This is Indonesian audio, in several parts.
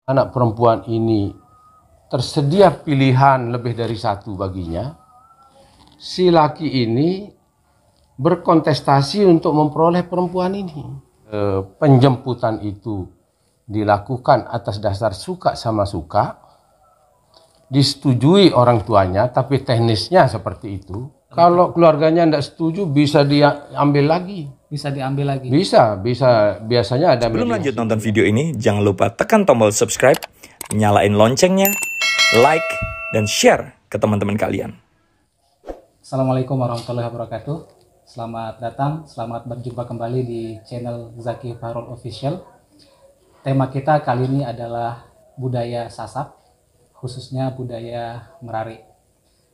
anak perempuan ini tersedia pilihan lebih dari satu baginya, si laki ini berkontestasi untuk memperoleh perempuan ini. Penjemputan itu dilakukan atas dasar suka sama suka, disetujui orang tuanya, tapi teknisnya seperti itu. Kalau keluarganya tidak setuju, bisa diambil lagi. Bisa diambil lagi? Bisa. Biasanya ada. Sebelum lanjut nonton video ini, jangan lupa tekan tombol subscribe, nyalain loncengnya, like, dan share ke teman-teman kalian. Assalamualaikum warahmatullahi wabarakatuh. Selamat datang, selamat berjumpa kembali di channel Zaki Fahrul Official. Tema kita kali ini adalah budaya Sasak, khususnya budaya Merari.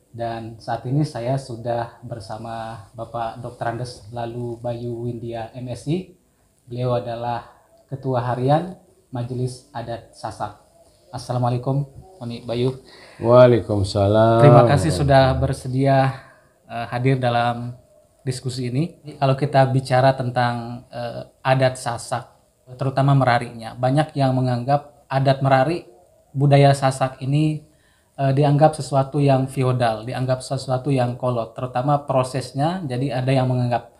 Dan saat ini saya sudah bersama Bapak Dr. Andes Lalu Bayu Windia MSI. Beliau adalah Ketua Harian Majelis Adat Sasak. Assalamualaikum, Oni Bayu. Waalaikumsalam. Terima kasih sudah bersedia hadir dalam diskusi ini. Kalau kita bicara tentang adat Sasak, terutama Merarinya, banyak yang menganggap adat Merari, budaya Sasak ini dianggap sesuatu yang feodal, dianggap sesuatu yang kolot, terutama prosesnya. Jadi ada yang menganggap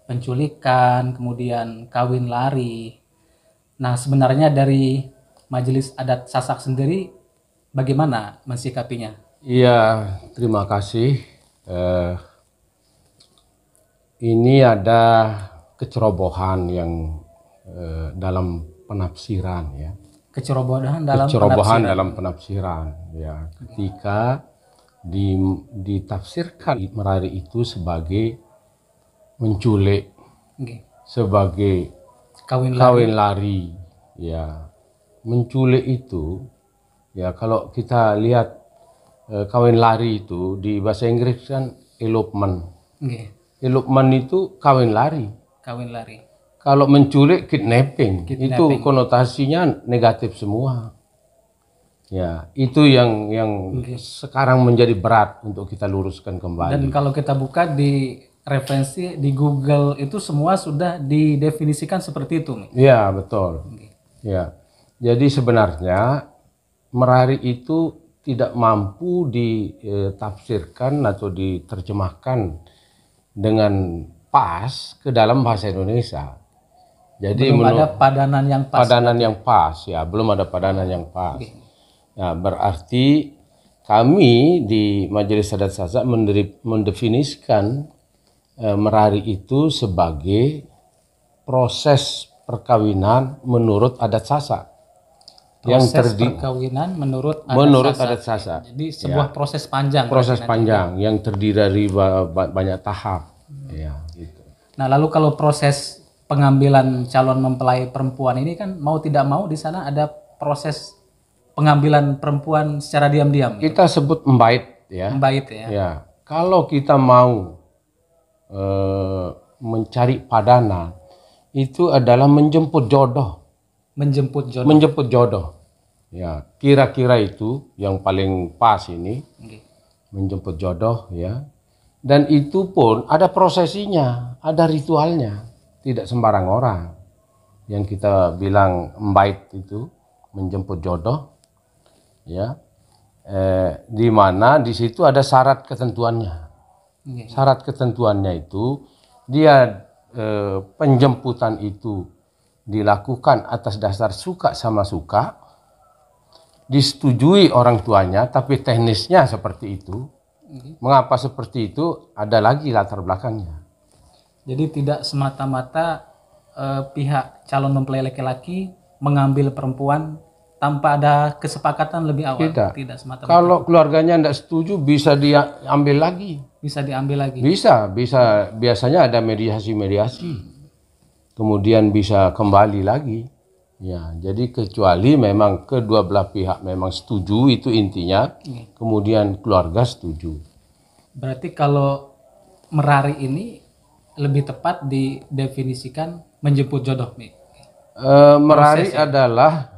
penculikan, kemudian kawin lari. Nah, sebenarnya dari Majelis Adat Sasak sendiri bagaimana mensikapinya? Iya, terima kasih. Ini ada kecerobohan yang dalam penafsiran, ya. Kecerobohan dalam penafsiran, ya. Ketika ditafsirkan Merari itu sebagai menculik, sebagai kawin lari, ya. Menculik itu, ya, kalau kita lihat kawin lari itu di bahasa Inggris kan elopement. Elopement itu kawin lari. Kalau menculik kidnapping, itu konotasinya negatif semua. Ya, itu yang sekarang menjadi berat untuk kita luruskan kembali. Dan kalau kita buka di referensi di Google itu semua sudah didefinisikan seperti itu. Ya, betul. Ya. Jadi sebenarnya Merari itu tidak mampu ditafsirkan atau diterjemahkan dengan pas ke dalam bahasa Indonesia. Jadi belum ada padanan yang pas. Belum ada padanan yang pas. Nah, berarti kami di Majelis Adat Sasak mendefinisikan Merari itu sebagai proses perkawinan menurut adat Sasak. Perkawinan menurut adat Sasak. Jadi sebuah proses panjang. Proses panjang yang terdiri dari banyak tahap. Ya, gitu. Nah, lalu kalau proses pengambilan calon mempelai perempuan ini kan mau tidak mau di sana ada proses pengambilan perempuan secara diam-diam. Kita sebut membait, ya. Membait, ya. Ya. Kalau kita mau mencari padanan, itu adalah menjemput jodoh. Menjemput jodoh. Ya, kira-kira itu yang paling pas ini. Menjemput jodoh, ya. Dan itu pun ada prosesinya, ada ritualnya. Tidak sembarang orang yang kita bilang membait itu, menjemput jodoh, ya. Di mana di situ ada syarat ketentuannya. Syarat ketentuannya itu dia penjemputan itu dilakukan atas dasar suka sama suka, disetujui orang tuanya, tapi teknisnya seperti itu. Mengapa seperti itu? Ada lagi latar belakangnya. Jadi tidak semata-mata pihak calon mempelai laki-laki mengambil perempuan tanpa ada kesepakatan lebih awal. Tidak semata-mata. Kalau keluarganya tidak setuju, bisa diambil lagi. Bisa. Biasanya ada mediasi. Kemudian bisa kembali lagi. Ya, jadi kecuali memang kedua belah pihak memang setuju, itu intinya. Kemudian keluarga setuju. Berarti kalau Merari ini lebih tepat didefinisikan menjemput jodoh, Merari adalah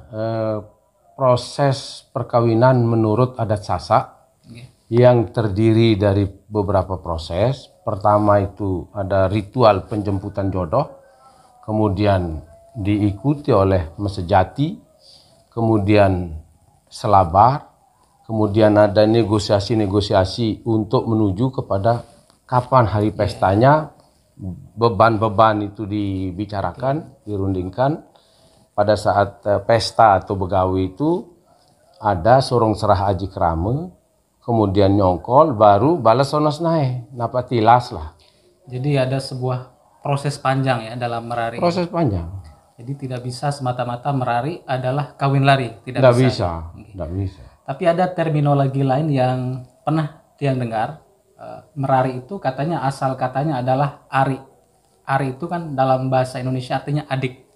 proses perkawinan menurut adat Sasak yang terdiri dari beberapa proses. Pertama itu ada ritual penjemputan jodoh, kemudian diikuti oleh mesejati, kemudian selabar, kemudian ada negosiasi-negosiasi untuk menuju kepada kapan hari pestanya, beban-beban itu dibicarakan, dirundingkan. Pada saat pesta atau begawi itu ada sorong serah aji krame, kemudian nyongkol, baru balas sonos naik, napa tilas lah. Jadi ada sebuah proses panjang ya dalam merari. Proses panjang. Jadi tidak bisa semata-mata merari adalah kawin lari, tidak bisa. Tidak bisa. Tapi ada terminologi lain yang pernah Tiang dengar, merari itu katanya asal katanya adalah ari. Ari itu kan dalam bahasa Indonesia artinya adik.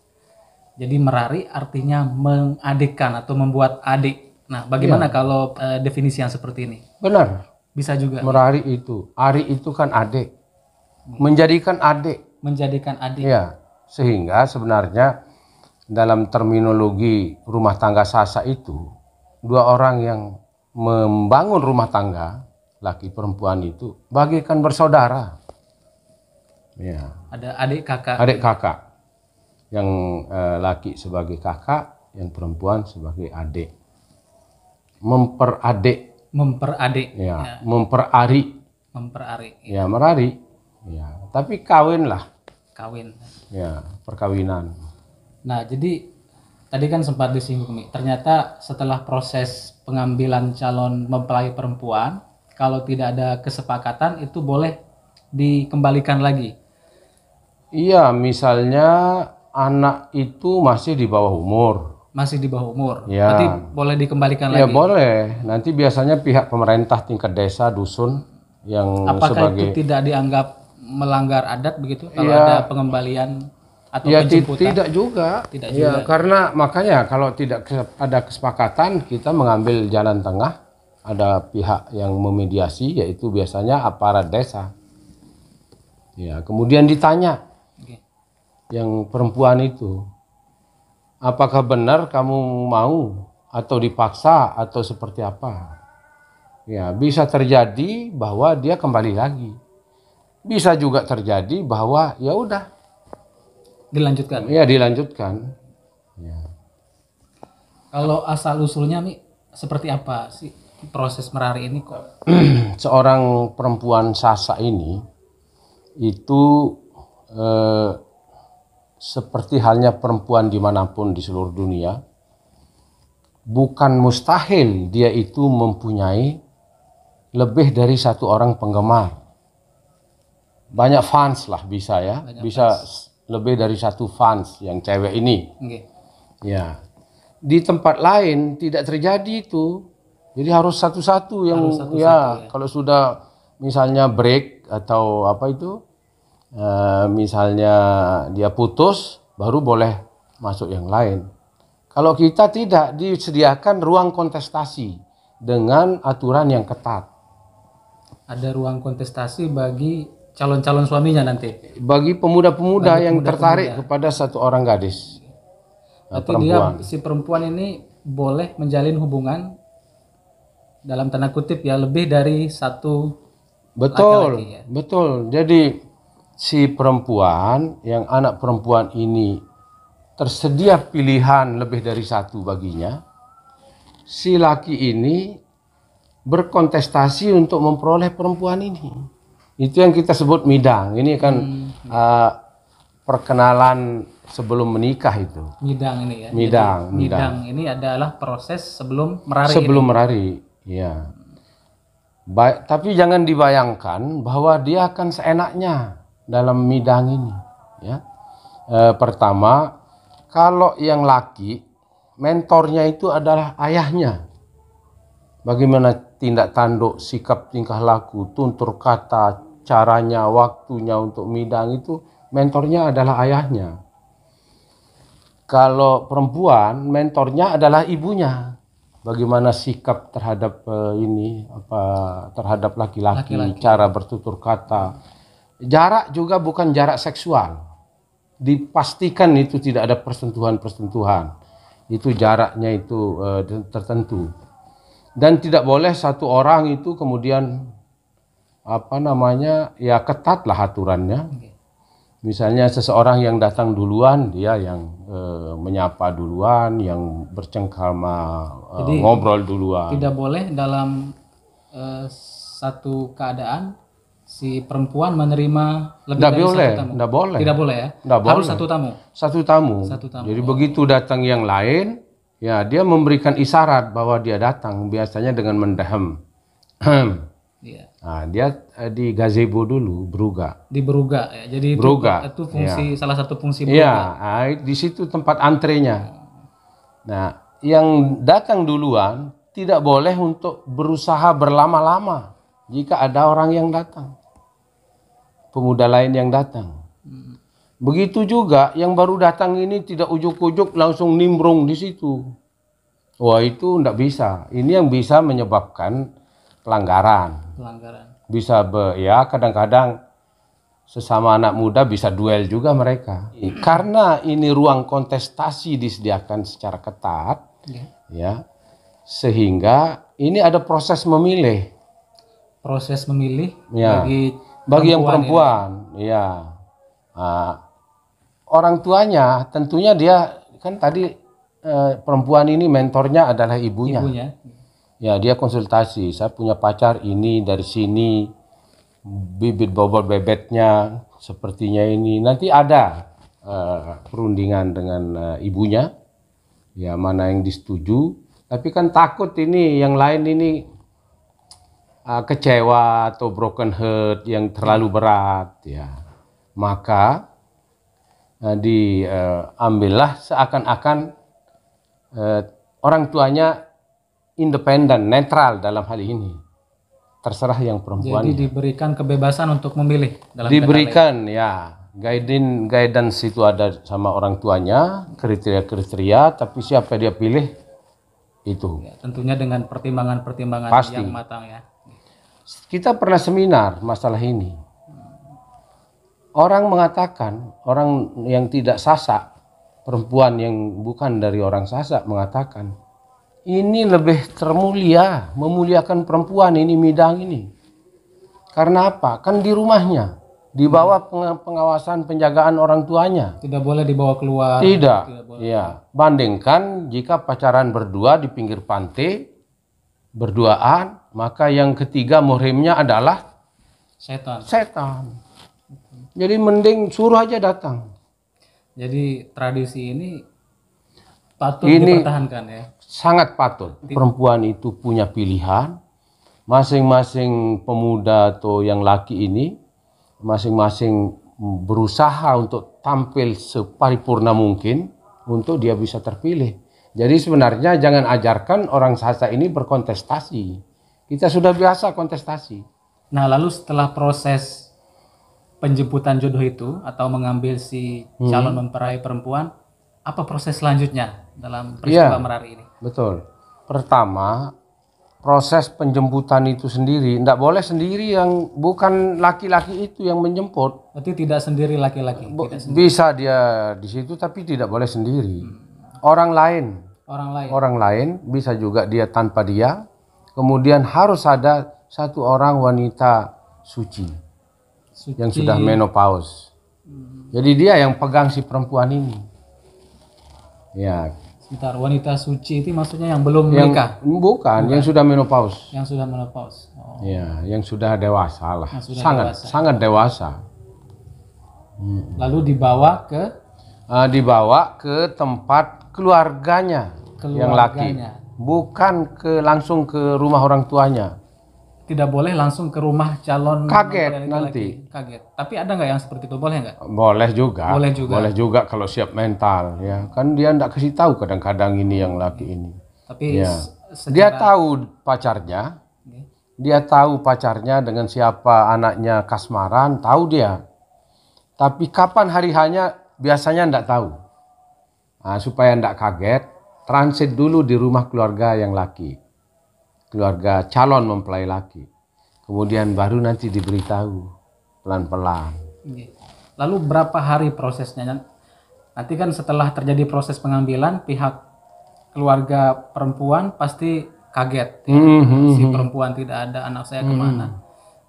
Jadi merari artinya mengadikkan atau membuat adik. Nah, bagaimana kalau definisi yang seperti ini? Benar. Bisa juga. Merari itu, ari itu kan adik. Menjadikan adik. Menjadikan adik. Iya. Sehingga sebenarnya dalam terminologi rumah tangga Sasak itu, dua orang yang membangun rumah tangga, laki perempuan itu, bagaikan bersaudara. Ya. Ada adik kakak. Adik kakak. Yang laki sebagai kakak, yang perempuan sebagai adik. Memperadik. Memperadik. Ya. Memperari. Memperari. Ya, merari. Ya. Tapi kawin lah. Kawin. Ya, perkawinan. Nah, jadi tadi kan sempat disinggung nih. Ternyata setelah proses pengambilan calon mempelai perempuan, kalau tidak ada kesepakatan itu boleh dikembalikan lagi. Iya, misalnya anak itu masih di bawah umur. Masih di bawah umur. Ya. Berarti boleh dikembalikan Ya, lagi. boleh. Nanti biasanya pihak pemerintah tingkat desa, dusun yang apakah sebagai itu tidak dianggap melanggar adat begitu kalau Ya. ada pengembalian atau ya penjemputan? tidak juga. Tidak Ya, juga. karena makanya kalau tidak ada kesepakatan, kita mengambil jalan tengah. Ada pihak yang memediasi, yaitu biasanya aparat desa. Ya, kemudian ditanya yang perempuan itu, apakah benar kamu mau atau dipaksa atau seperti apa? Ya, bisa terjadi bahwa dia kembali lagi. Bisa juga terjadi bahwa ya udah, Dilanjutkan. ya dilanjutkan. Ya. Kalau asal usulnya Mi, seperti apa sih proses merari ini kok? Seorang perempuan Sasak ini itu seperti halnya perempuan dimanapun di seluruh dunia, bukan mustahil dia itu mempunyai lebih dari satu orang penggemar. Banyak fans lah bisa ya, bisa lebih dari satu fans yang cewek ini. Ya, di tempat lain tidak terjadi itu. Jadi harus satu-satu yang ya. Kalau sudah misalnya break atau apa itu, misalnya dia putus, baru boleh masuk yang lain. Kalau kita tidak, disediakan ruang kontestasi dengan aturan yang ketat. Ada ruang kontestasi bagi calon-calon suaminya nanti. Bagi pemuda-pemuda yang tertarik kepada satu orang gadis. Berarti dia si perempuan ini boleh menjalin hubungan dalam tanda kutip ya lebih dari satu betul, laki-laki ya. Betul. Jadi si perempuan yang anak perempuan ini tersedia pilihan lebih dari satu baginya. Si laki ini berkontestasi untuk memperoleh perempuan ini. Itu yang kita sebut midang. Ini kan perkenalan sebelum menikah itu. Midang ini ya. Midang. Jadi, midang ini adalah proses sebelum merari. Sebelum merari, ya. Baik, tapi jangan dibayangkan bahwa dia akan seenaknya dalam midang ini. Ya. Pertama, kalau yang laki, mentornya itu adalah ayahnya. Bagaimana tindak tanduk, sikap tingkah laku, tutur kata, caranya, waktunya untuk midang itu mentornya adalah ayahnya. Kalau perempuan, mentornya adalah ibunya. Bagaimana sikap terhadap terhadap laki-laki, cara bertutur kata. Jarak juga bukan jarak seksual. Dipastikan itu tidak ada persentuhan-persentuhan. Itu jaraknya itu tertentu. Dan tidak boleh satu orang itu kemudian ketat lah aturannya. Misalnya seseorang yang datang duluan, dia yang menyapa duluan, yang bercengkrama, ngobrol duluan. Tidak boleh dalam satu keadaan si perempuan menerima lebih dari satu tamu. Nggak boleh. Tidak boleh ya? Nggak Harus boleh. satu tamu? Satu tamu. Jadi begitu datang yang lain, ya dia memberikan isyarat bahwa dia datang, biasanya dengan mendehem. Iya. Nah, dia di gazebo dulu, beruga. Di beruga ya. Jadi itu fungsi salah satu fungsi beruga. Iya, nah, di situ tempat antrenya. Nah, yang datang duluan tidak boleh untuk berusaha berlama-lama jika ada orang yang datang. Pemuda lain yang datang. Begitu juga yang baru datang ini tidak ujuk-ujuk langsung nimbrung di situ. Wah, itu enggak bisa. Ini yang bisa menyebabkan pelanggaran. Bisa ya kadang-kadang sesama anak muda bisa duel juga mereka. Karena ini ruang kontestasi disediakan secara ketat, ya, sehingga ini ada proses memilih. Proses memilih ya, bagi yang perempuan, ya. Nah, orang tuanya tentunya dia kan tadi perempuan ini mentornya adalah ibunya. Ya, dia konsultasi, saya punya pacar ini dari sini, bibit bobot bebetnya sepertinya ini. Nanti ada perundingan dengan ibunya, ya mana yang disetujui. Tapi kan takut ini yang lain ini kecewa atau broken heart yang terlalu berat, ya. Maka diambillah seakan-akan orang tuanya independen, netral dalam hal ini. Terserah yang perempuan. Jadi diberikan kebebasan untuk memilih. Diberikan ya, guidance itu ada sama orang tuanya, kriteria-kriteria, tapi siapa dia pilih itu. Ya, tentunya dengan pertimbangan-pertimbangan yang matang ya. Kita pernah seminar masalah ini. Orang mengatakan, orang yang tidak Sasak, perempuan yang bukan dari orang Sasak mengatakan, ini lebih termulia, memuliakan perempuan ini midang ini. Karena apa? Kan di rumahnya, di bawah pengawasan penjagaan orang tuanya. Tidak boleh dibawa keluar. Tidak ya. Bandingkan jika pacaran berdua di pinggir pantai, berduaan, maka yang ketiga muhrimnya adalah setan. Jadi mending suruh aja datang. Jadi tradisi ini patut dipertahankan ya. Sangat patut. Perempuan itu punya pilihan. Masing-masing pemuda atau yang laki ini masing-masing berusaha untuk tampil separipurna mungkin untuk dia bisa terpilih. Jadi sebenarnya jangan ajarkan orang Sasak ini berkontestasi. Kita sudah biasa kontestasi. Nah, lalu setelah proses penjemputan jodoh itu atau mengambil si calon mempelai perempuan, apa proses selanjutnya dalam peristiwa Merari ini? Betul. Pertama, proses penjemputan itu sendiri, tidak boleh sendiri, yang bukan laki-laki itu yang menjemput. Berarti tidak sendiri laki-laki? Bisa dia di situ, tapi tidak boleh sendiri. Orang lain bisa juga dia tanpa dia. Kemudian harus ada satu orang wanita suci. Yang sudah menopause. Jadi dia yang pegang si perempuan ini. Ya. Sebentar, wanita suci itu maksudnya yang belum menikah? Bukan, yang sudah menopause. Yang sudah menopause. Oh. Ya, yang sudah dewasa lah. Sangat dewasa. Lalu dibawa ke tempat keluarganya yang laki. Bukan langsung ke rumah orang tuanya. Tidak boleh langsung ke rumah calon. Kaget nanti. Kaget. Tapi ada nggak yang seperti itu? Boleh nggak? Boleh juga. Boleh juga kalau siap mental. Ya, kan dia nggak kasih tahu kadang-kadang ini yang laki ini. Tapi ya. Dia tahu pacarnya. Dia tahu pacarnya dengan siapa anaknya kasmaran. Tahu dia. Tapi kapan hari hanya biasanya nggak tahu. Nah, supaya nggak kaget, transit dulu di rumah keluarga yang laki. Keluarga calon mempelai laki. Kemudian baru nanti diberitahu pelan-pelan. Lalu berapa hari prosesnya? Nanti kan setelah terjadi proses pengambilan, pihak keluarga perempuan pasti kaget. Si perempuan tidak ada, anak saya kemana.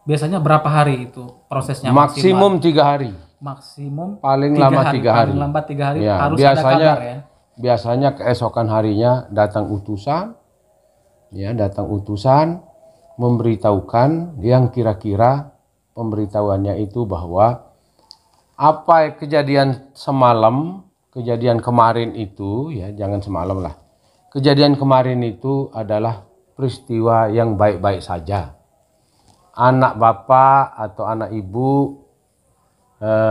Biasanya berapa hari itu prosesnya? Maksimum 3 hari. Maksimum paling lama 3 hari. Paling lambat 3 hari Ya, harus biasanya, ada kabar ya. Biasanya keesokan harinya datang utusan, ya datang utusan memberitahukan yang kira-kira pemberitahuannya itu bahwa apa kejadian semalam, kejadian kemarin itu, ya jangan semalam lah. Kejadian kemarin itu adalah peristiwa yang baik-baik saja. Anak bapak atau anak ibu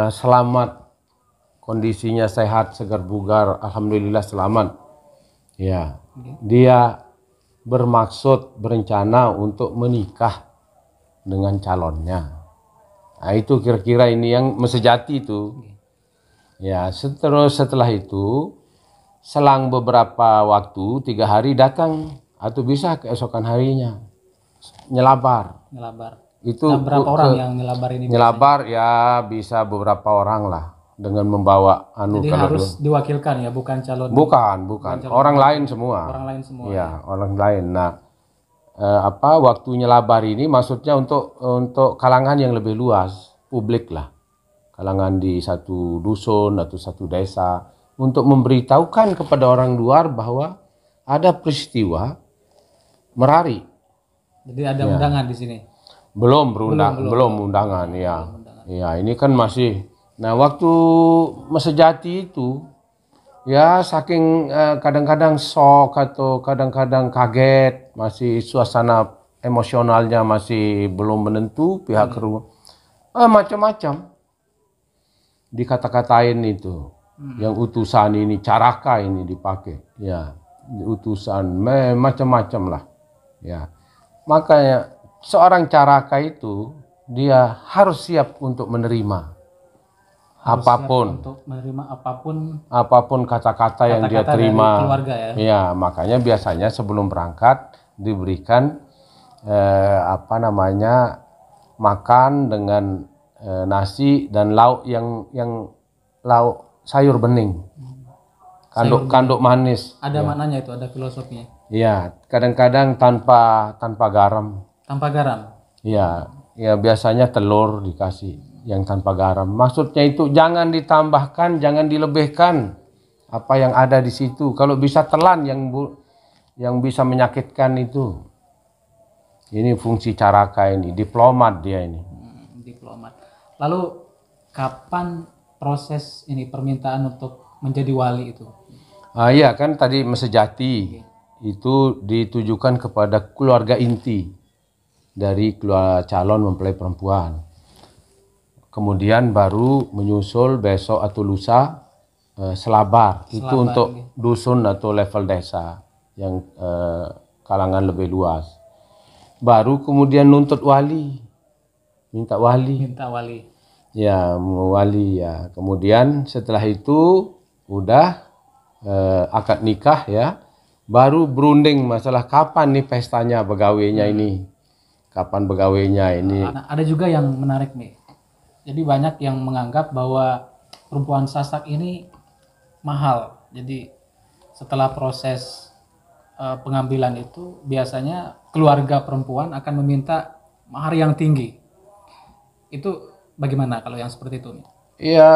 selamat, kondisinya sehat, segar bugar, alhamdulillah selamat. Ya, dia bermaksud, berencana untuk menikah dengan calonnya. Nah, itu kira-kira ini yang mesejati itu. Ya, setelah itu selang beberapa waktu, 3 hari datang atau bisa keesokan harinya nyelabar. Itu berapa orang yang nyelabar ini? Nyelabar ya bisa beberapa orang lah dengan membawa Jadi harus diwakilkan ya, bukan calon. Bukan. Orang lain semua. Ya, orang lain. Nah, waktu nyelabar ini maksudnya untuk kalangan yang lebih luas, publik lah. Kalangan di satu dusun atau satu desa untuk memberitahukan kepada orang luar bahwa ada peristiwa merari. Jadi ada undangan di sini. Belum undangan ya. Ya, ini kan masih. Nah, waktu mesejati itu ya saking kadang-kadang shock atau kadang-kadang kaget, masih suasana emosionalnya masih belum menentu, pihak rumah macam-macam dikata-katain itu. Yang utusan ini caraka ini dipakai. Ya, utusan macam-macam lah. Ya. Makanya seorang caraka itu dia harus siap untuk menerima apapun kata-kata yang dia terima. Keluarga, ya. Ya, makanya biasanya sebelum berangkat diberikan makan dengan nasi dan lauk yang lauk sayur bening. Kanduk manis. Ada maknanya itu, ada filosofinya. Iya, kadang-kadang tanpa garam. Tanpa garam? Iya, ya biasanya telur dikasih yang tanpa garam. Maksudnya itu jangan ditambahkan, jangan dilebihkan apa yang ada di situ. Kalau bisa telan yang bisa menyakitkan itu. Ini fungsi caraka ini, diplomat dia ini. Diplomat. Lalu kapan proses ini permintaan untuk menjadi wali itu? Iya kan tadi mesejati. Itu ditujukan kepada keluarga inti dari keluarga calon mempelai perempuan. Kemudian baru menyusul besok atau lusa selabar. Itu untuk dusun atau level desa yang kalangan lebih luas. Baru kemudian nuntut wali, minta wali. Ya, wali ya. Kemudian setelah itu udah akad nikah ya. Baru berunding masalah kapan nih pestanya begawainya ini. Kapan begawainya ini. Ada juga yang menarik nih. Jadi banyak yang menganggap bahwa perempuan Sasak ini mahal. Jadi setelah proses pengambilan itu biasanya keluarga perempuan akan meminta mahar yang tinggi. Itu bagaimana kalau yang seperti itu nih? Iya,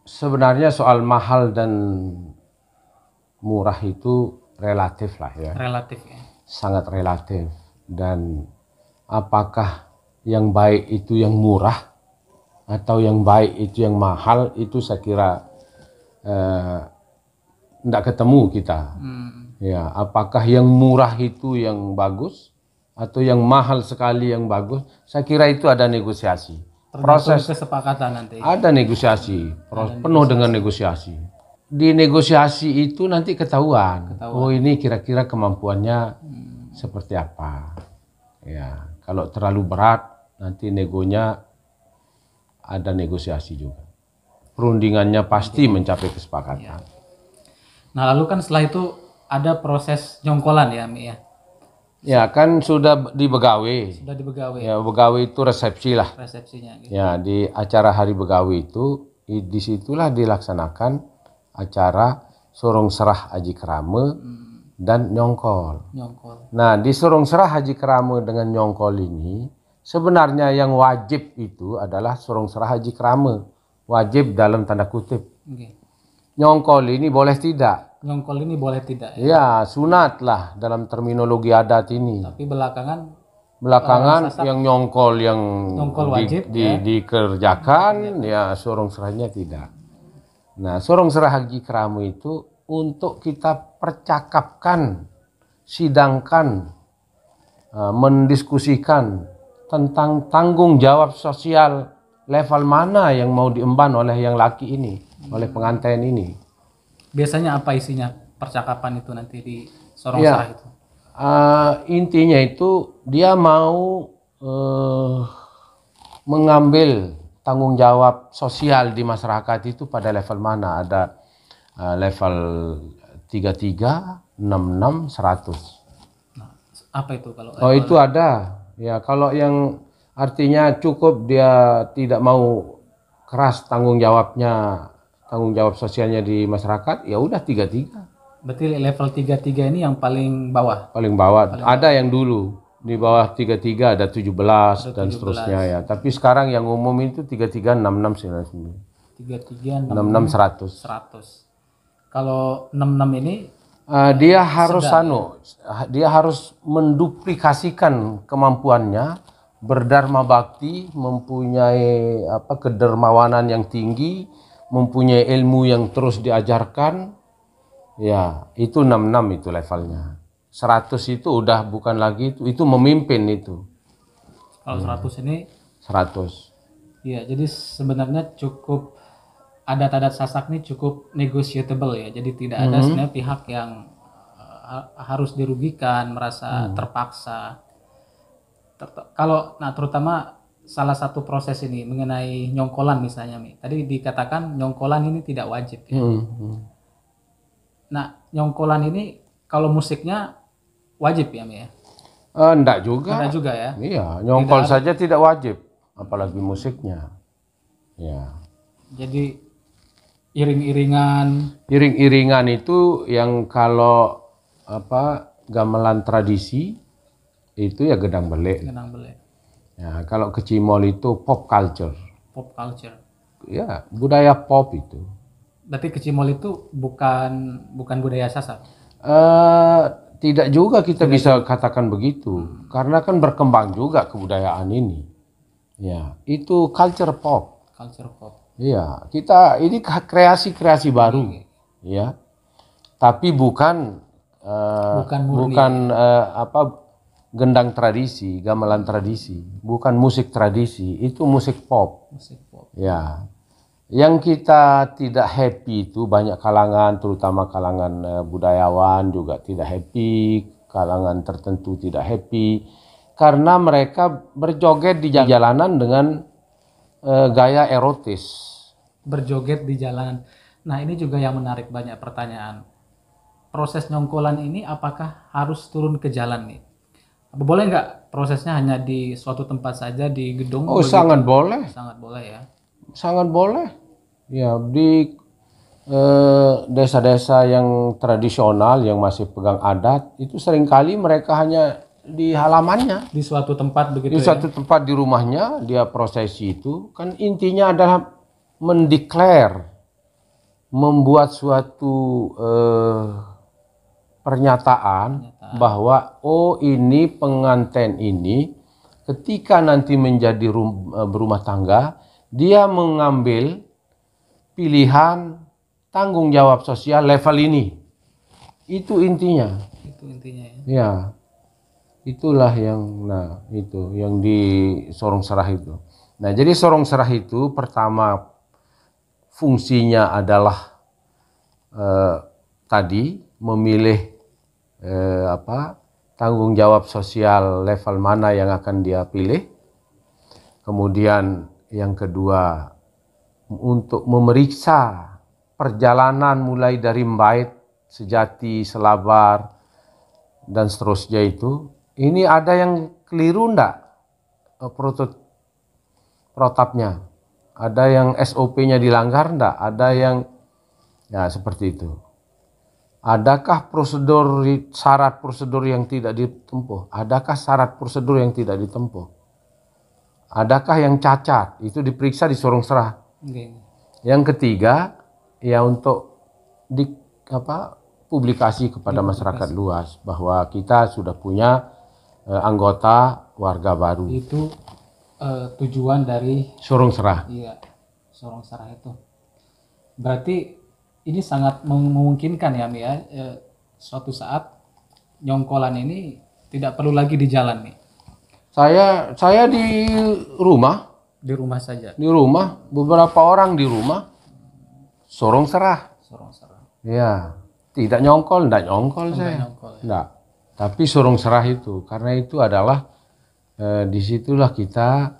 sebenarnya soal mahal dan murah itu relatif lah ya. Relatif ya. Sangat relatif. Dan apakah yang baik itu yang murah atau yang baik itu yang mahal, itu saya kira tidak ketemu kita. Ya, apakah yang murah itu yang bagus atau yang mahal sekali yang bagus? Saya kira itu ada negosiasi. Proses kesepakatan nanti. Ada negosiasi, penuh dengan negosiasi. Di negosiasi itu nanti ketahuan. Oh, ini kira-kira kemampuannya seperti apa. Ya, kalau terlalu berat nanti negonya ada negosiasi juga. Perundingannya pasti mencapai kesepakatan. Ya. Nah, lalu kan setelah itu ada proses nyongkolan ya, Mi ya. Ya, kan sudah di Begawe. Sudah di Begawe. Ya, Begawe itu resepsi lah. Resepsinya gitu. Ya, di acara hari Begawe itu disitulah dilaksanakan acara surung serah Haji Kerame dan nyongkol. Nah, di surung serah Haji Kerame dengan nyongkol ini sebenarnya yang wajib itu adalah surung serah Haji Kerame, wajib dalam tanda kutip. Oke. Nyongkol ini boleh tidak? Nyongkol ini boleh tidak ya? Ya, sunat lah dalam terminologi adat ini. Tapi belakangan yang nyongkol wajib, dikerjakan, ya sorong serahnya tidak. Nah, sorong serah Haji Keramu itu untuk kita percakapkan, sidangkan, mendiskusikan tentang tanggung jawab sosial level mana yang mau diemban oleh yang laki ini, oleh pengantin ini. Biasanya apa isinya percakapan itu nanti di sorong serah itu? Intinya itu dia mau mengambil tanggung jawab sosial di masyarakat itu pada level mana. Ada level 33, 66, 100. Nah, apa itu kalau? Oh itu ada. Ya kalau yang artinya cukup dia tidak mau keras tanggung jawab sosialnya di masyarakat, ya udah 33. Berarti level 33 ini yang paling bawah? Paling bawah. Ada yang dulu di bawah 33 ada 17 dan seterusnya ya. Tapi sekarang yang umum itu 33, 66, 99. 33, 66, 100. Kalau 66 ini dia harus menduplikasikan kemampuannya, berdharma bakti, mempunyai kedermawanan yang tinggi, mempunyai ilmu yang terus diajarkan. Ya, itu 66 itu levelnya. 100 itu udah bukan lagi itu memimpin itu. Kalau 100 ini 100. Iya, jadi sebenarnya cukup adat-adat Sasak ini cukup negotiable ya. Jadi tidak ada sebenarnya pihak yang harus dirugikan, merasa terpaksa. Terutama salah satu proses ini mengenai nyongkolan misalnya, Mi. Tadi dikatakan nyongkolan ini tidak wajib ya. Nah, nyongkolan ini kalau musiknya wajib ya, Mi ya? Enggak juga. Enggak juga ya? Iya, nyongkol saja tidak wajib, apalagi musiknya. Ya. Jadi iring-iringan itu yang kalau gamelan tradisi itu ya gedang belek. Ya, kalau kecimol itu pop culture. Pop culture. Ya, budaya pop itu. Berarti kecimol itu bukan budaya Sasak? Tidak juga kita bisa katakan begitu, karena kan berkembang juga kebudayaan ini. Ya, itu culture pop. Culture pop. Iya, ini kreasi baru, ya. Tapi bukan gendang tradisi, gamelan tradisi, bukan musik tradisi, itu musik pop. Musik pop. Ya. Yang kita tidak happy itu banyak kalangan, terutama kalangan budayawan juga tidak happy, kalangan tertentu tidak happy, karena mereka berjoget di jalanan dengan gaya erotis. Berjoget di jalanan. Nah ini juga yang menarik, banyak pertanyaan. Proses nyongkolan ini apakah harus turun ke jalan nih? Boleh nggak prosesnya hanya di suatu tempat saja, di gedung? Oh sangat boleh. Sangat boleh ya. Sangat boleh. Ya, di desa-desa yang tradisional yang masih pegang adat itu seringkali mereka hanya di halamannya, di suatu tempat begitu. Di suatu tempat di rumahnya dia prosesi itu. Kan intinya adalah mendeklar, membuat suatu pernyataan bahwa oh ini pengantin ini ketika nanti menjadi berumah tangga, dia mengambil pilihan tanggung jawab sosial level ini. Itu intinya. Itu intinya ya. Ya. Itulah yang di sorong serah itu. Nah, jadi sorong serah itu pertama fungsinya adalah tadi memilih tanggung jawab sosial level mana yang akan dia pilih. Kemudian yang kedua untuk memeriksa perjalanan mulai dari mbait, sejati, selabar dan seterusnya itu. Ini ada yang keliru enggak protapnya? Ada yang SOP-nya dilanggar enggak? Ada yang ya seperti itu. Adakah syarat prosedur yang tidak ditempuh? Adakah syarat prosedur yang tidak ditempuh? Adakah yang cacat? Itu diperiksa di sorong serah. Okay. Yang ketiga, ya untuk publikasi kepada masyarakat luas bahwa kita sudah punya anggota warga baru. Itu tujuan dari Sorong Serah. Iya, Sorong Serah itu. Berarti ini sangat memungkinkan ya, Mi, ya, suatu saat nyongkolan ini tidak perlu lagi di jalan nih. Saya di rumah. Di rumah saja. Di rumah, beberapa orang di rumah Sorong Serah. Sorong Serah. Ya, tidak nyongkol, enggak nyongkol saya. Nyongkol, ya. Enggak. Tapi Sorong Serah itu, karena itu adalah disitulah kita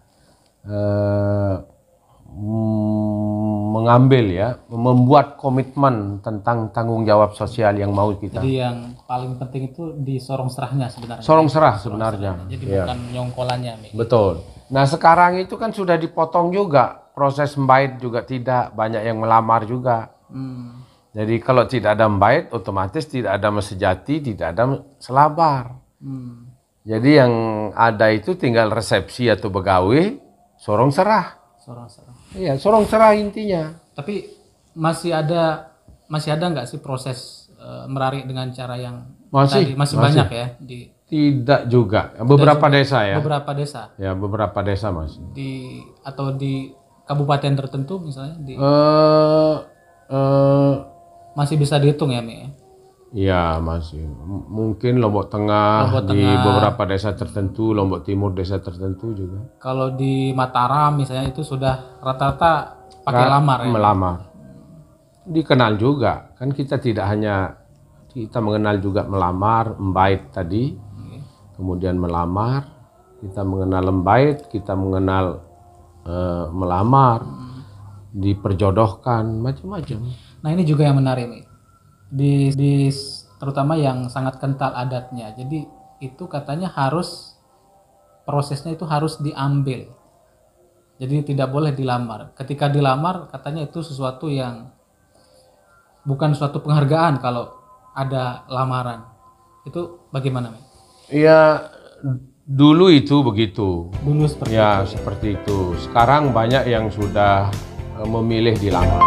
mengambil ya, membuat komitmen tentang tanggung jawab sosial yang mau kita. Jadi yang paling penting itu di Sorong Serahnya sebenarnya. Sorong Serah sebenarnya. Jadi Ya. bukan nyongkolannya, Mi. Betul. Nah sekarang itu kan sudah dipotong juga, proses mbait juga tidak, banyak yang melamar juga. Jadi kalau tidak ada mbait, otomatis tidak ada mesejati, tidak ada selabar. Jadi yang ada itu tinggal resepsi atau begawe, Sorong Serah. Sorong Serah. Iya, Sorong Serah intinya. Tapi masih ada nggak sih proses merarik dengan cara yang Masih banyak ya di Tidak juga, beberapa desa ya. beberapa desa Ya, beberapa desa masih. atau di kabupaten tertentu misalnya masih bisa dihitung ya, Mi? Ya masih, mungkin Lombok Tengah, di beberapa desa tertentu, Lombok Timur desa tertentu juga. Kalau di Mataram misalnya itu sudah rata-rata pakai lamar ya? Melamar. Dikenal juga, kan kita tidak hanya, kita mengenal juga melamar, mbait tadi, kemudian melamar, kita mengenal lembait, kita mengenal melamar, diperjodohkan, macam-macam. Nah ini juga yang menarik nih. Di terutama yang sangat kental adatnya. Jadi itu katanya prosesnya itu harus diambil. Jadi tidak boleh dilamar. Ketika dilamar katanya itu sesuatu yang bukan suatu penghargaan kalau ada lamaran. Itu bagaimana, Mi? Ya dulu itu begitu. Dulu seperti Ya itu. seperti itu. Sekarang banyak yang sudah memilih dilamar.